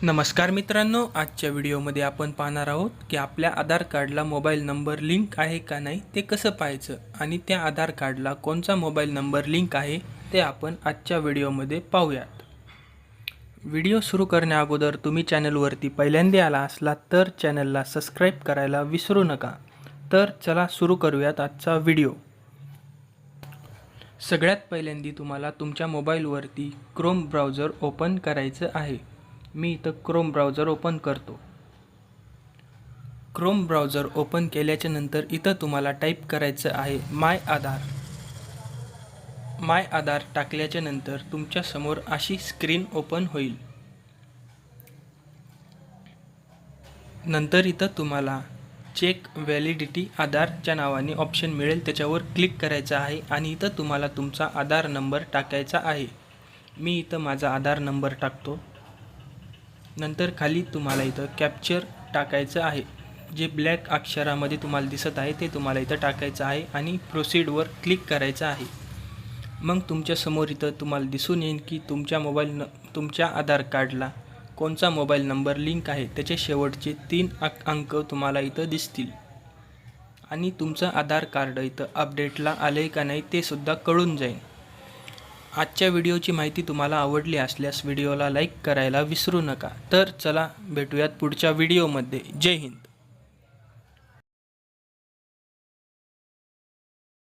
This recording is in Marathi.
नमस्कार मित्रांनो, आजच्या व्हिडिओमध्ये आपण पाहणार आहोत की आपल्या आधार कार्डला मोबाईल नंबर लिंक आहे का नाही ते कसं पाहायचं आणि त्या आधार कार्डला कोणता मोबाईल नंबर लिंक आहे ते आपण आजच्या व्हिडिओमध्ये पाहूयात। व्हिडिओ सुरू करण्या अगोदर तुम्ही चॅनलवरती पहिल्यांदा आला असला तर चॅनलला सबस्क्राईब करायला विसरू नका। तर चला सुरू करूयात आजचा व्हिडिओ। सगळ्यात पहिल्यांदा तुम्हाला तुमच्या मोबाईलवरती क्रोम ब्राउझर ओपन करायचं आहे। मी इथं क्रोम ब्राउझर ओपन करतो। क्रोम ब्राउझर ओपन केल्याच्या नंतर इथं तुम्हाला टाईप करायचं आहे माय आधार। माय आधार टाकल्याच्या नंतर तुमच्या समोर अशी स्क्रीन ओपन होईल। नंतर इथं तुम्हाला चेक व्हॅलिडिटी आधारच्या नावाने ऑप्शन मिळेल, त्याच्यावर क्लिक करायचं आहे आणि इथं तुम्हाला तुमचा आधार नंबर टाकायचा आहे। मी इथं माझा आधार नंबर टाकतो। नंतर खाली तुम्हाला इथं कॅप्चर टाकायचं आहे, जे ब्लॅक अक्षरामध्ये तुम्हाला दिसत आहे ते तुम्हाला इथं टाकायचं आहे आणि प्रोसीडवर क्लिक करायचं आहे। मग तुमच्या समोर इथं तुम्हाला दिसून येईल की तुमच्या आधार कार्डला कोणता मोबाईल नंबर लिंक आहे, त्याचे शेवटचे 3 अंक तुम्हाला इथं दिसतील आणि तुमचं आधार कार्ड इथं अपडेटला आले का नाही ते सुद्धा कळून जाईल। आजच्या व्हिडिओची माहिती तुम्हाला आवडली असल्यास व्हिडिओला लाईक करायला विसरू नका। तर चला भेटूयात पुढच्या व्हिडिओमध्ये। जय हिंद।